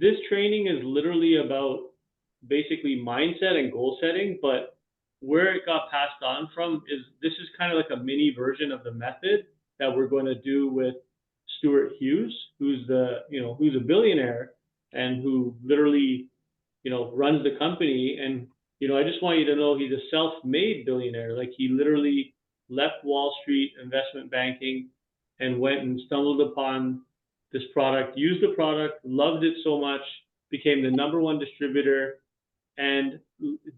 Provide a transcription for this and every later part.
this training is literally about basically mindset and goal setting, but where it got passed on from is this is kind of like a mini version of the method that we're going to do with Stuart Hughes, who's who's a billionaire and who literally, runs the company. And, I just want you to know he's a self-made billionaire. Like he literally left Wall Street investment banking and went and stumbled upon this product, used the product, loved it so much, became the number one distributor, and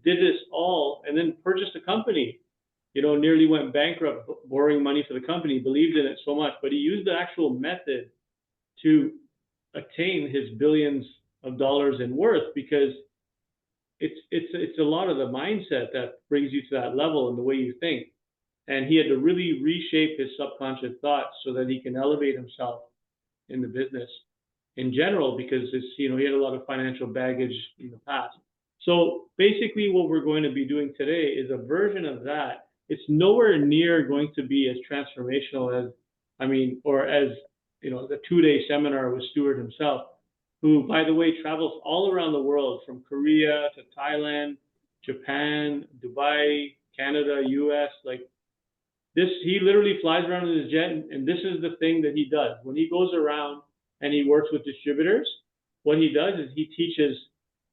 did this all, and then purchased a company. Nearly went bankrupt borrowing money for the company, believed in it so much, but he used the actual method to attain his billions of dollars in worth because it's a lot of the mindset that brings you to that level and the way you think. And he had to really reshape his subconscious thoughts so that he can elevate himself in the business in general because he had a lot of financial baggage in the past. So basically what we're going to be doing today is a version of that. It's nowhere near going to be as transformational as, or as, the 2-day seminar with Stuart himself, who, by the way, travels all around the world from Korea to Thailand, Japan, Dubai, Canada, US. Like this, he literally flies around in his jet, and this is the thing that he does. When he goes around and he works with distributors, what he does is he teaches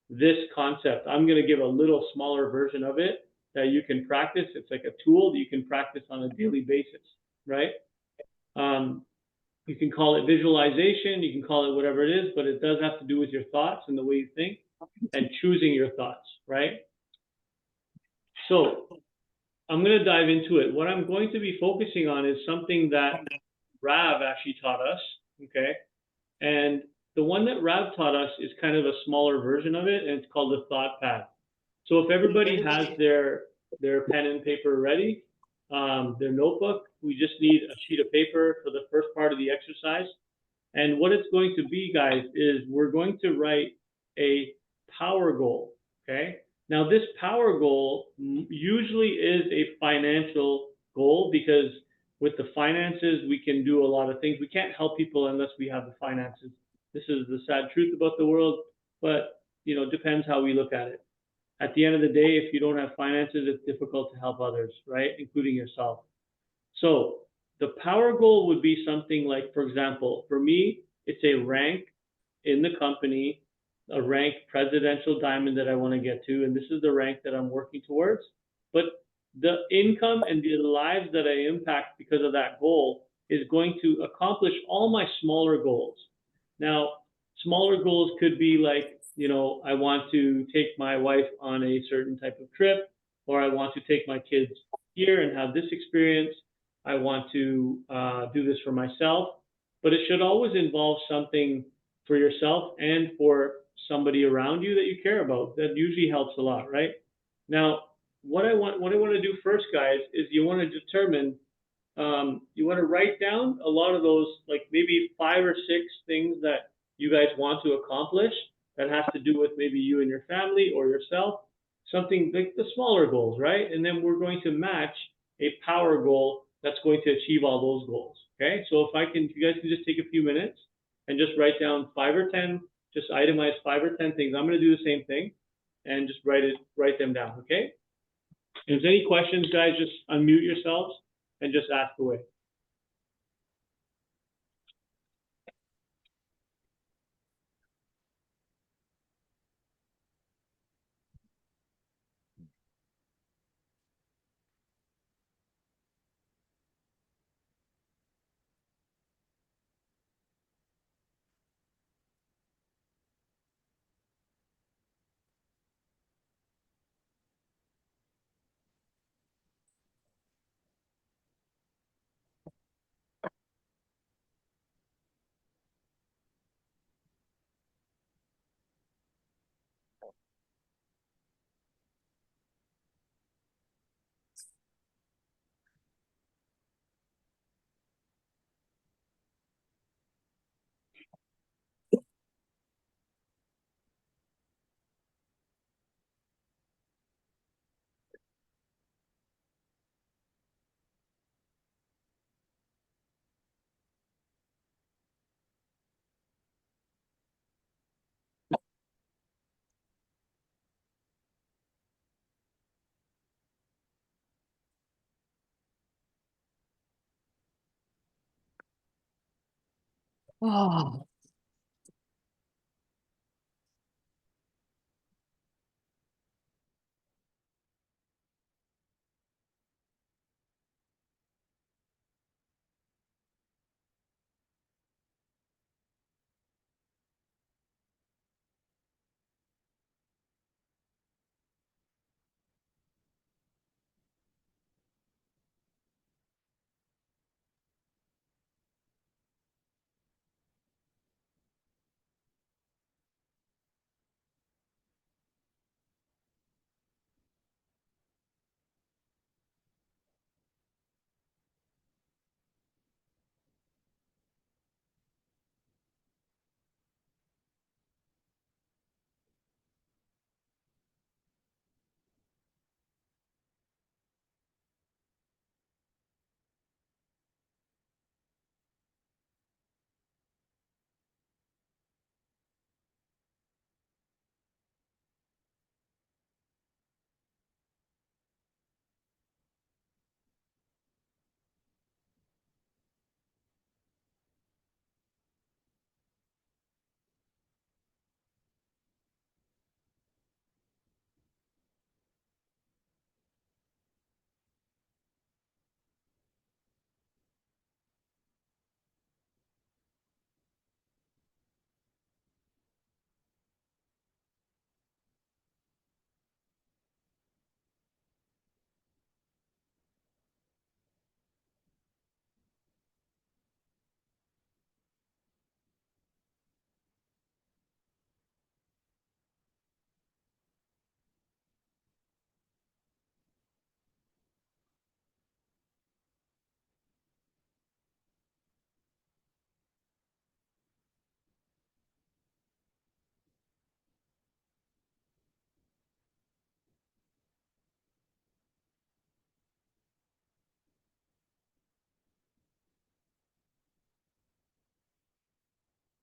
this concept. I'm going to give a little smaller version of it that you can practice. It's like a tool that you can practice on a daily basis, right? You can call it visualization, you can call it whatever it is, but it does have to do with your thoughts and the way you think and choosing your thoughts, right? So I'm going to dive into it. What I'm going to be focusing on is something that Rav actually taught us, okay? And the one that Rav taught us is kind of a smaller version of it, and it's called the thought pad. So if everybody has their pen and paper ready, their notebook, we just need a sheet of paper for the first part of the exercise. And what it's going to be, guys, is we're going to write a power goal, okay? Now, this power goal usually is a financial goal because with the finances, we can do a lot of things. We can't help people unless we have the finances. This is the sad truth about the world, but, it depends how we look at it. At the end of the day, if you don't have finances, it's difficult to help others, right? Including yourself. So the power goal would be something like, for example, for me, it's a rank in the company, a rank presidential diamond that I want to get to, and this is the rank that I'm working towards. But the income and the lives that I impact because of that goal is going to accomplish all my smaller goals. Now, smaller goals could be like, I want to take my wife on a certain type of trip, or I want to take my kids here and have this experience. I want to do this for myself, but it should always involve something for yourself and for somebody around you that you care about. That usually helps a lot, right? Now, what I want to do first, guys, is you want to determine, you want to write down a lot of those, like maybe 5 or 6 things that you guys want to accomplish that has to do with maybe you and your family or yourself, something like the smaller goals, right? And then we're going to match a power goal that's going to achieve all those goals, okay? So if you guys can just take a few minutes and just write down 5 or 10, just itemize 5 or 10 things. I'm going to do the same thing and just write them down, okay? If there's any questions, guys, just unmute yourselves and just ask away. Oh.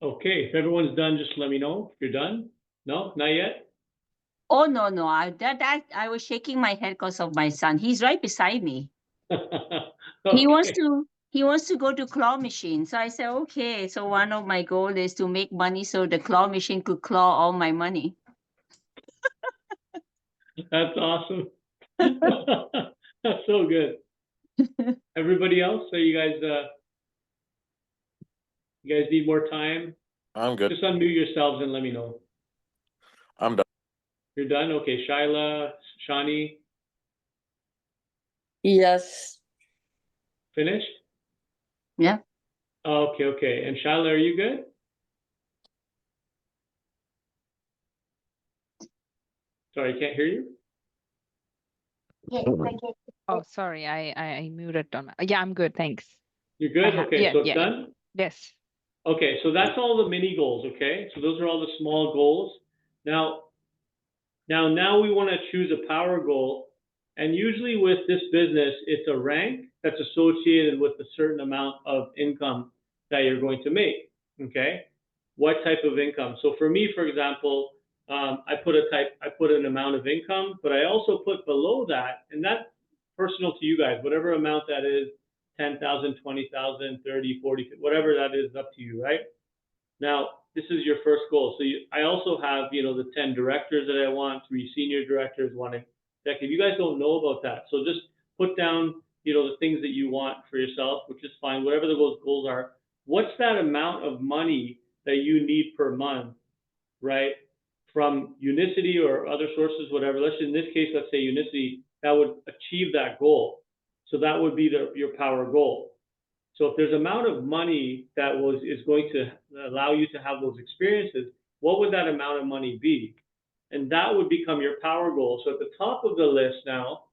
Okay, if everyone's done, just let me know if you're done. No, not yet? Oh no, I was shaking my head because of my son. He's right beside me. He wants Okay. to go to claw machine. So I said, okay. So one of my goal is to make money so the claw machine could claw all my money. That's awesome. That's so good. Everybody else, so you guys need more time? I'm good. Just unmute yourselves and let me know. I'm done. You're done? Okay, Shyla, Shani, Yes. finished? Yeah. Okay, okay. And Shyla, are you good? Sorry, I can't hear you. Oh, sorry, I muted on. Yeah, I'm good, thanks. You're good? Okay, yeah, so it's yeah. done? Yes. Okay, so that's all the mini goals, okay? So those are all the small goals. Now we want to choose a power goal. And usually with this business, it's a rank that's associated with a certain amount of income that you're going to make, okay? What type of income? So for me, for example, I put an amount of income, but I also put below that, and that's personal to you guys, whatever amount that is, 10,000, 20,000, 30, 40, whatever that is, up to you, right? Now, this is your first goal. So I also have, the 10 directors that I want, 3 senior directors, 1 executive. You guys don't know about that. So just put down, the things that you want for yourself, which is fine, whatever those goals are. What's that amount of money that you need per month, right? From Unicity or other sources, whatever. In this case, let's say Unicity, that would achieve that goal. So that would be your power goal. So if there's amount of money that is going to allow you to have those experiences, what would that amount of money be? And that would become your power goal. So at the top of the list now,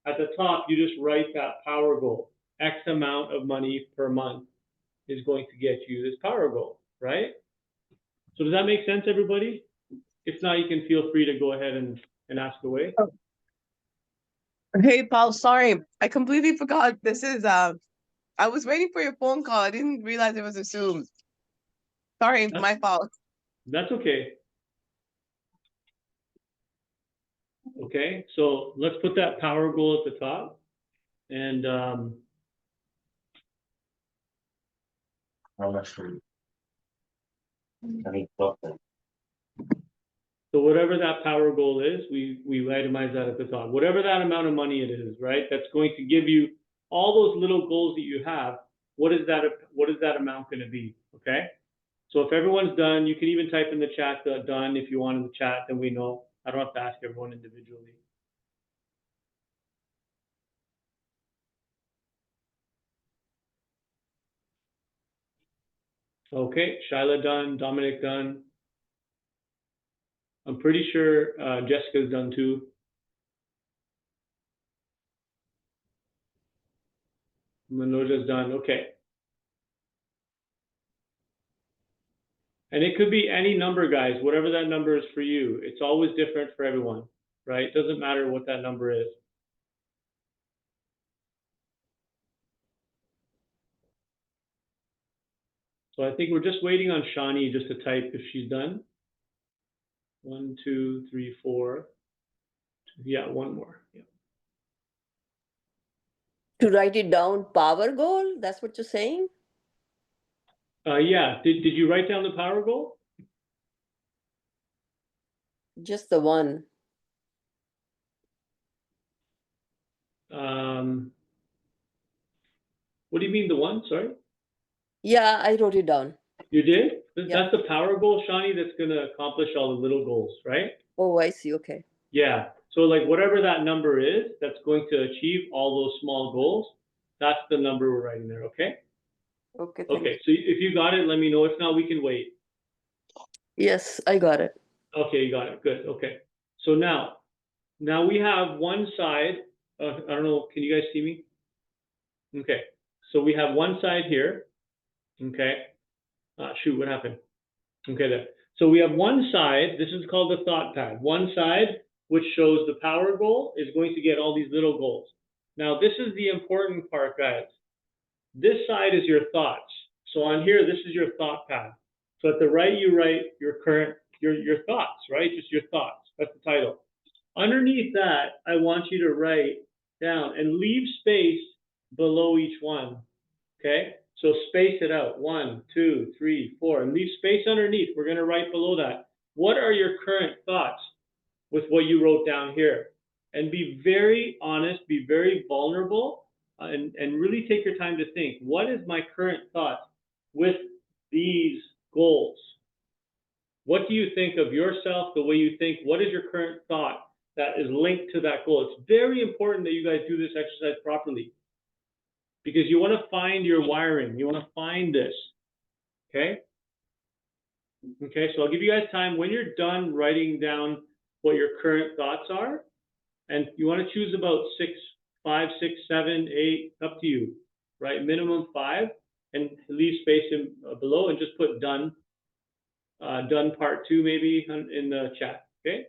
at the top, you just write that power goal. X amount of money per month is going to get you this power goal, right? So does that make sense, everybody? If not, you can feel free to go ahead and ask away. Oh. Hey, Paul, sorry. I completely forgot. This is I was waiting for your phone call. I didn't realize it was a Zoom. Sorry, my fault. That's okay. Okay, so let's put that power goal at the top. And So whatever that power goal is, we itemize that at the top. Whatever that amount of money it is, right? That's going to give you all those little goals that you have. What is that amount going to be? Okay. So if everyone's done, you can even type in the chat done if you want in the chat, then we know. I don't have to ask everyone individually. Okay, Shyla done, Dominic done. I'm pretty sure Jessica's done too. Manoja's done. Okay. And it could be any number, guys, whatever that number is for you. It's always different for everyone, right? It doesn't matter what that number is. So I think we're just waiting on Shani just to type if she's done. 1, 2, 3, 4. Yeah, one more. Yeah. To write it down, power goal, that's what you're saying? Yeah. Did you write down the power goal? Just the one. What do you mean the one? Sorry. Yeah, I wrote it down. You did? Yeah. That's the power goal, Shani, that's going to accomplish all the little goals, right? Oh, I see. Okay. Yeah. So like whatever that number is, that's going to achieve all those small goals. That's the number we're writing there. Okay. Okay. Thank Okay. you. So if you got it, let me know. If not, we can wait. Yes, I got it. Okay, you got it. Good. Okay. So now we have one side. I don't know. Can you guys see me? Okay. So we have one side here. Okay. Shoot, what happened? Okay, there. So we have one side. This is called the thought pad. One side, which shows the power goal, is going to get all these little goals. Now, this is the important part, guys. This side is your thoughts. So on here, this is your thought pad. So at the right, you write your current, your thoughts, right? Just your thoughts. That's the title. Underneath that, I want you to write down and leave space below each one. Okay? So space it out. 1, 2, 3, 4, and leave space underneath. We're going to write below that. What are your current thoughts with what you wrote down here? And be very honest, be very vulnerable, and really take your time to think. What is my current thought with these goals? What do you think of yourself, the way you think? What is your current thought that is linked to that goal? It's very important that you guys do this exercise properly, because you want to find your wiring. You want to find this. Okay? Okay, so I'll give you guys time. When you're done writing down what your current thoughts are, and you want to choose about 5, 6, 7, 8, up to you, right? Minimum 5, and leave space in below, and just put done. Done part 2 maybe in the chat. Okay?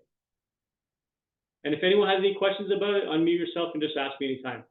And if anyone has any questions about it, unmute yourself and just ask me anytime.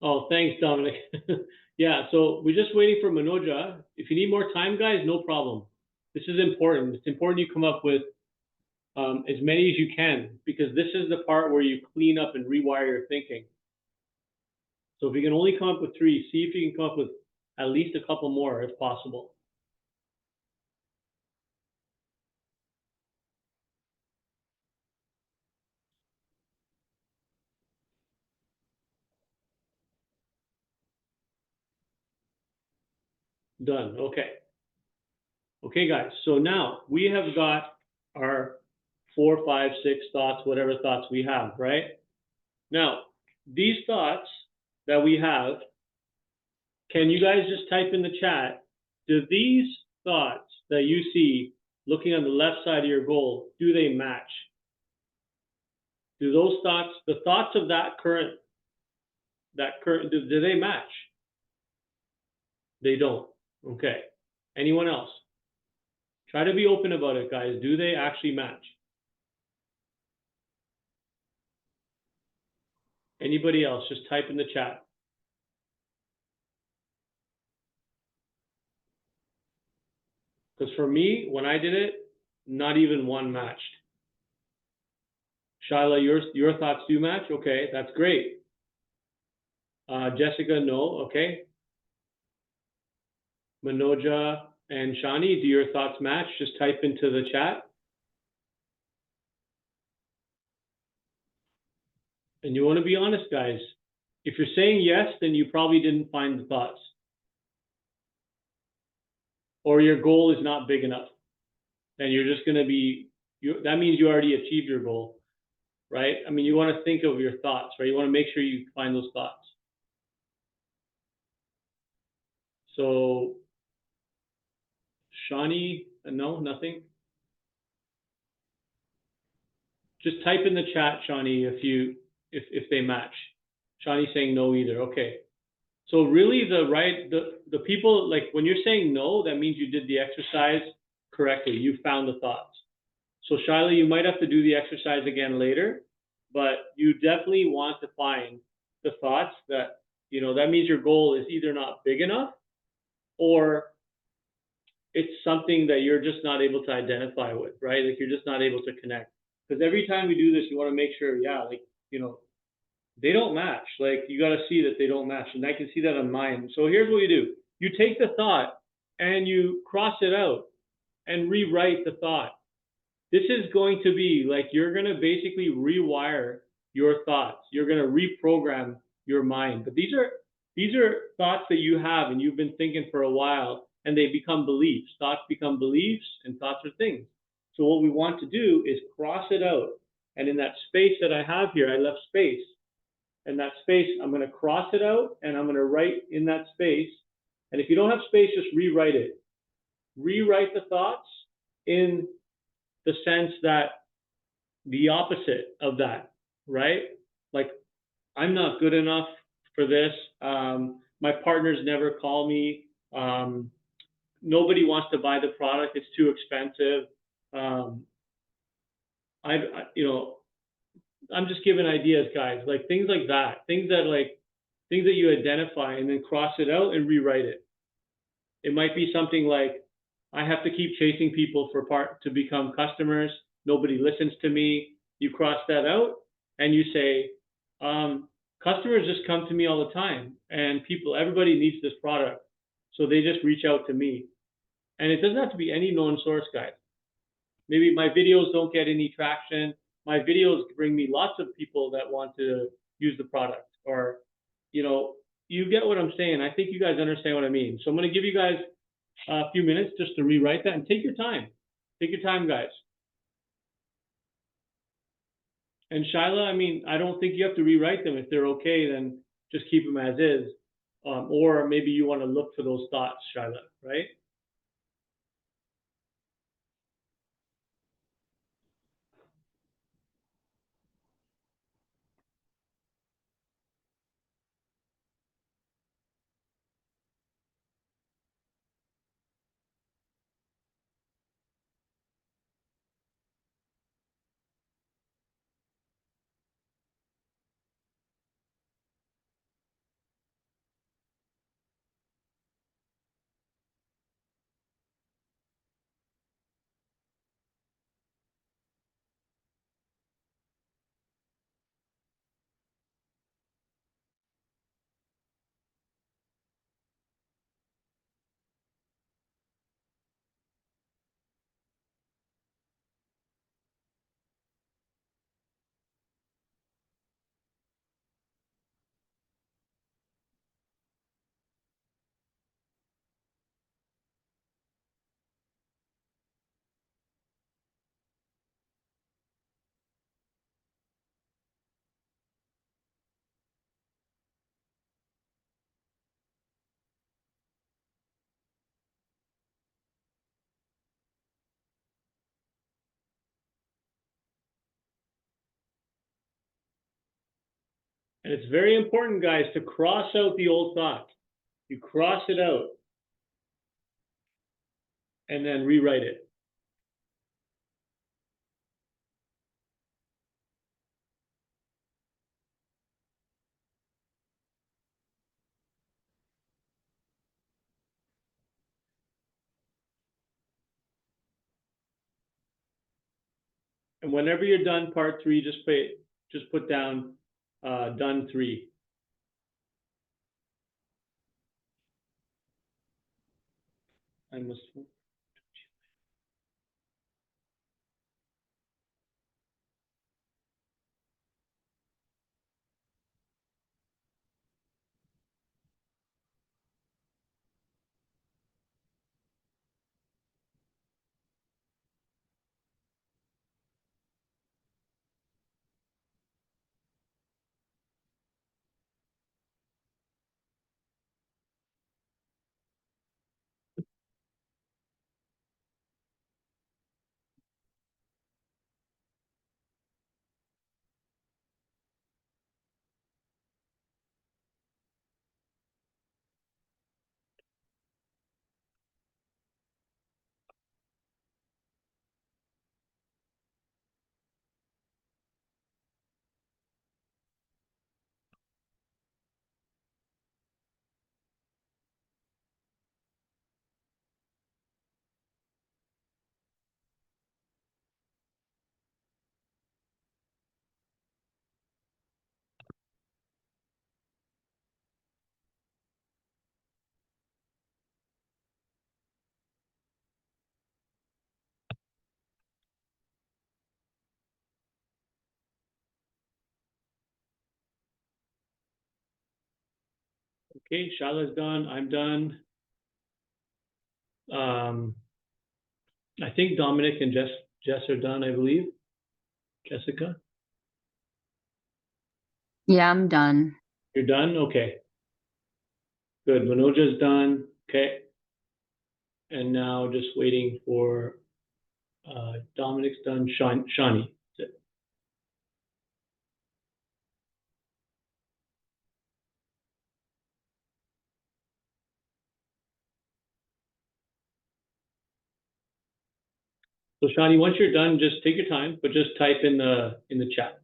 Oh, thanks, Dominic. Yeah, so we're just waiting for Manoja. If you need more time, guys, no problem. This is important. It's important you come up with as many as you can, because this is the part where you clean up and rewire your thinking. So if you can only come up with 3, see if you can come up with at least a couple more if possible. Done. Okay. Okay, guys. So now we have got our 4, 5, 6 thoughts, whatever thoughts we have, right? Now, these thoughts that we have, can you guys just type in the chat, do these thoughts that you see looking on the left side of your goal, do they match? Do those thoughts, the thoughts of that current, do they match? They don't. Okay. Anyone else? Try to be open about it, guys. Do they actually match? Anybody else? Just type in the chat. Because for me, when I did it, not even one matched. Shyla, your thoughts do match? Okay, that's great. Jessica, no. Okay. Manoja and Shani, do your thoughts match? Just type into the chat. And you want to be honest, guys. If you're saying yes, then you probably didn't find the thoughts. Or your goal is not big enough. Then you're just going to be, that means you already achieved your goal, right? I mean, you want to think of your thoughts, right? You want to make sure you find those thoughts. So, Shani, no, nothing. Just type in the chat, Shani, if they match. Shani's saying no either. Okay. So really the people, like when you're saying no, that means you did the exercise correctly. You found the thoughts. So Shyla, you might have to do the exercise again later, but you definitely want to find the thoughts that, that means your goal is either not big enough or it's something that you're just not able to identify with, right? Like you're just not able to connect. Because every time we do this, you want to make sure, yeah, like, they don't match. Like you got to see that they don't match. And I can see that on mine. So here's what you do. You take the thought and you cross it out and rewrite the thought. This is going to be like, you're going to basically rewire your thoughts. You're going to reprogram your mind. But these are thoughts that you have and you've been thinking for a while, and they become beliefs. Thoughts become beliefs and thoughts are things. So what we want to do is cross it out. And in that space that I have here, I left space. And that space, I'm going to cross it out and I'm going to write in that space. And if you don't have space, just rewrite it. Rewrite the thoughts in the sense that the opposite of that, right? Like, I'm not good enough for this. My partners never call me. Nobody wants to buy the product. It's too expensive. I'm just giving ideas, guys, like things like that, things that you identify and then cross it out and rewrite it. It might be something like, I have to keep chasing people to become customers. Nobody listens to me. You cross that out and you say, customers just come to me all the time, and everybody needs this product. So they just reach out to me. And it doesn't have to be any known source, guys. Maybe my videos don't get any traction. My videos bring me lots of people that want to use the product, or, you get what I'm saying. I think you guys understand what I mean. So I'm going to give you guys a few minutes just to rewrite that, and take your time. Take your time, guys. And Shyla, I mean, I don't think you have to rewrite them. If they're okay, then just keep them as is. Or maybe you want to look for those thoughts, Shyla, right? And it's very important, guys, to cross out the old thought. You cross it out and then rewrite it. And whenever you're done part 3, just put down done 3. I must. Okay, Shala's done. I'm done. I think Dominic and Jess are done, I believe. Jessica, Yeah, I'm done. you're done? Okay. Good. Manoja's done. Okay. And now just waiting for Dominic's done. Shawnee. That's it. So Shawnee, once you're done, just take your time, but just type in the chat.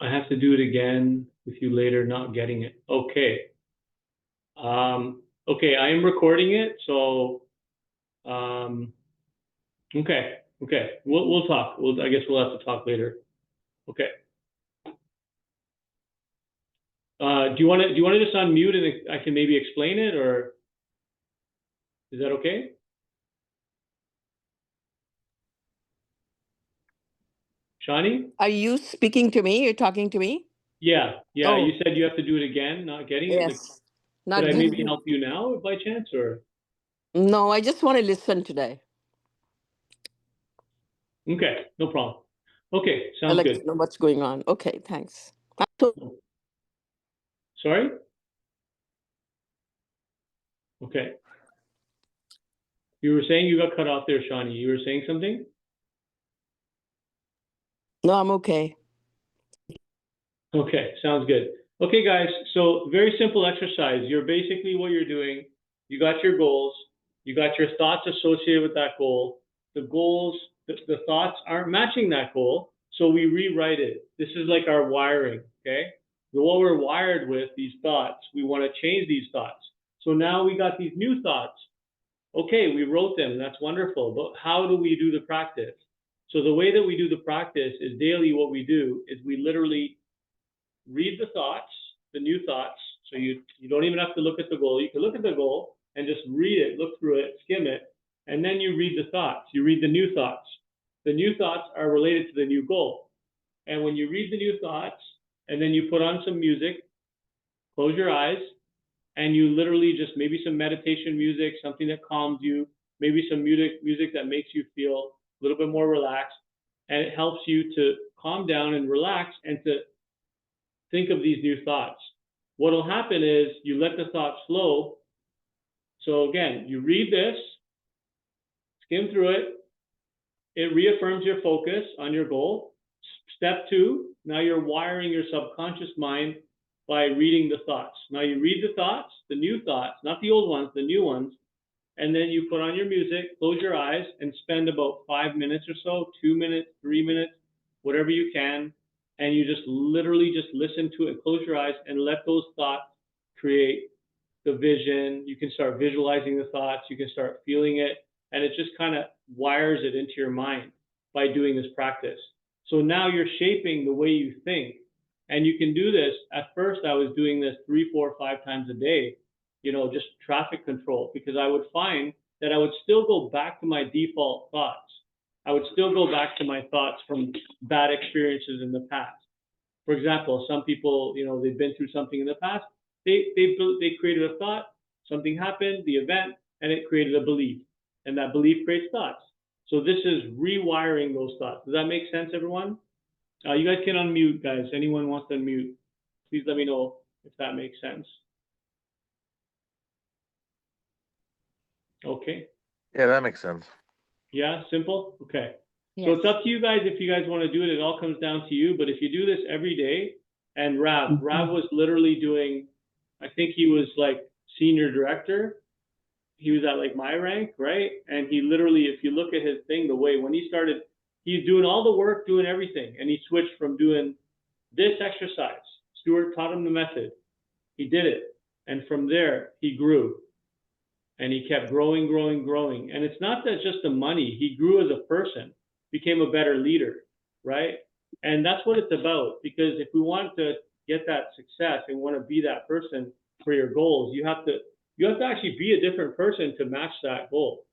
I have to do it again with you later, not getting it. Okay. Okay, I am recording it, so okay. We'll talk. I guess we'll have to talk later. Okay. Do you want to just unmute and I can maybe explain it, or is that okay? Shawnee? Are you speaking to me? You're talking to me? Yeah. Oh. You said you have to do it again, not getting it. Like, Yes. Not could I getting maybe it. help you now by chance, or? No, I just want to listen today. Okay, no problem. Okay, I sounds like good. to know what's going on. Okay, thanks. So Sorry? Okay. You were saying you got cut off there, Shawnee. You were saying something? no, I'm okay. Okay, sounds good. Okay, guys, so very simple exercise. You're basically what you're doing. You got your goals. You got your thoughts associated with that goal. The goals, the thoughts aren't matching that goal, so we rewrite it. This is like our wiring, okay? What we're wired with, these thoughts, we want to change these thoughts. So now we got these new thoughts. Okay, we wrote them. That's wonderful. But how do we do the practice? So the way that we do the practice is daily. What we do is we literally read the thoughts, the new thoughts. So you don't even have to look at the goal. You can look at the goal and just read it, look through it, skim it, and then you read the thoughts. You read the new thoughts. The new thoughts are related to the new goal. And when you read the new thoughts and then you put on some music, close your eyes, and you literally just maybe some meditation music, something that calms you, maybe some music that makes you feel a little bit more relaxed, and it helps you to calm down and relax and to think of these new thoughts. What'll happen is you let the thoughts flow. So again, you read this, skim through it. It reaffirms your focus on your goal. Step 2, now you're wiring your subconscious mind by reading the thoughts. Now you read the thoughts, the new thoughts, not the old ones, the new ones, and then you put on your music, close your eyes, and spend about 5 minutes or so, 2 minutes, 3 minutes, whatever you can, and you just literally just listen to it, close your eyes, and let those thoughts create the vision. You can start visualizing the thoughts, you can start feeling it, and it just kind of wires it into your mind by doing this practice. So now you're shaping the way you think, and you can do this. At first, I was doing this 3, 4, 5 times a day, you know, just traffic control, because I would find that I would still go back to my default thoughts. I would still go back to my thoughts from bad experiences in the past. For example, some people, you know, they've been through something in the past. They created a thought, something happened, the event, and it created a belief. And that belief creates thoughts. So this is rewiring those thoughts. Does that make sense, everyone? You guys can unmute, guys. Anyone wants to unmute, please let me know if that makes sense. Okay. Yeah, that makes sense. Yeah, simple? Okay. Yes. So it's up to you guys if you guys want to do it. It all comes down to you. But if you do this every day, and Rav was literally doing, I think he was like senior director. He was at like my rank, right? And he literally, if you look at his thing, the way when he started, he's doing all the work, doing everything. And he switched from doing this exercise. Stuart taught him the method. He did it. And from there, he grew. And he kept growing, growing, growing. And it's not that just the money. He grew as a person, became a better leader, right? And that's what it's about. Because if we want to get that success and want to be that person for your goals, you have to actually be a different person to match that goal.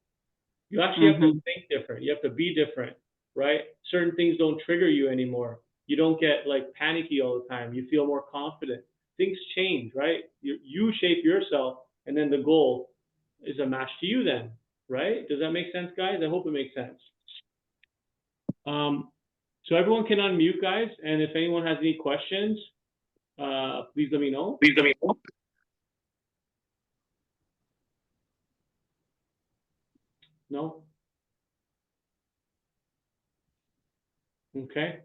You actually have to think different. You have to be different, right? Certain things don't trigger you anymore. You don't get like panicky all the time. You feel more confident. Things change, right? You shape yourself, and then the goal is a match to you then, right? Does that make sense, guys? I hope it makes sense. So everyone can unmute, guys. And if anyone has any questions, please let me know. No? Okay.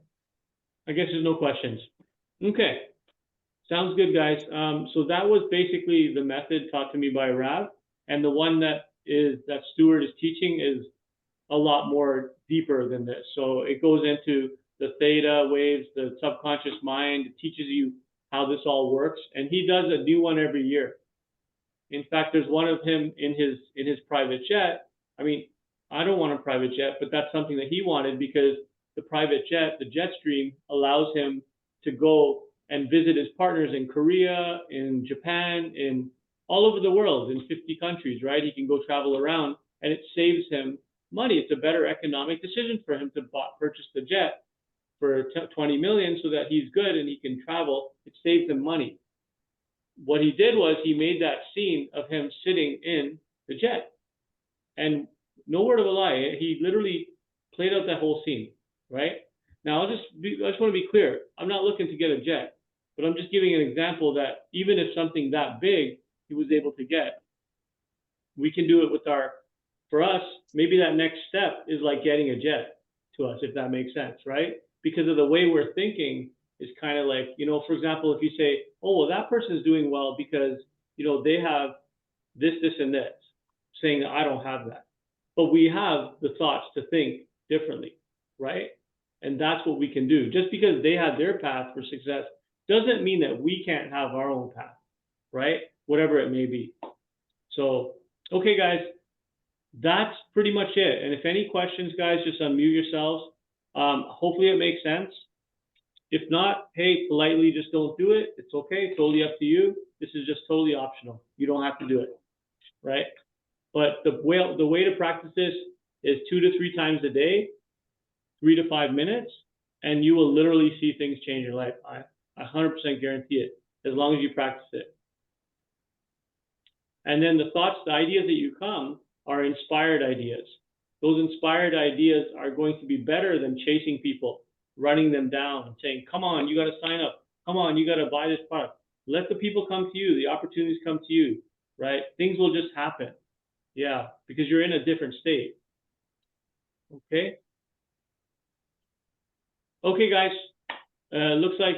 I guess there's no questions. Okay. Sounds good, guys. So that was basically the method taught to me by Rav. And the one that Stuart is teaching is a lot more deeper than this. So it goes into the theta waves, the subconscious mind. It teaches you how this all works. And he does a new one every year. In fact, there's one of him in his private jet. I mean, I don't want a private jet, but that's something that he wanted because the private jet, the Jetstream, allows him to go and visit his partners in Korea, in Japan, in all over the world, in 50 countries, right? He can go travel around, and it saves him money. It's a better economic decision for him to purchase the jet for 20 million so that he's good and he can travel. It saves him money. What he did was he made that scene of him sitting in the jet. And no word of a lie, he literally played out that whole scene, right? Now, I just want to be clear. I'm not looking to get a jet, but I'm just giving an example that even if something that big he was able to get, we can do it for us, maybe that next step is like getting a jet to us, if that makes sense, right? Because of the way we're thinking is kind of like, you know, for example, if you say, oh, well, that person is doing well because, you know, they have this, this, and this, saying that I don't have that. But we have the thoughts to think differently, right? And that's what we can do. Just because they had their path for success doesn't mean that we can't have our own path, right? Whatever it may be. So, okay, guys, that's pretty much it. And if any questions, guys, just unmute yourselves. Hopefully it makes sense. If not, hey, politely just don't do it. It's okay. Totally up to you. This is just totally optional. You don't have to do it, right? But the way to practice this is 2 to 3 times a day, 3 to 5 minutes, and you will literally see things change your life. I 100% guarantee it, as long as you practice it. And then the thoughts, the ideas that you come are inspired ideas. Those inspired ideas are going to be better than chasing people, running them down and saying, come on, you got to sign up. come on, you got to buy this product. Let the people come to you, the opportunities come to you, right? Things will just happen. Yeah, because you're in a different state. Okay. Okay, guys. Looks like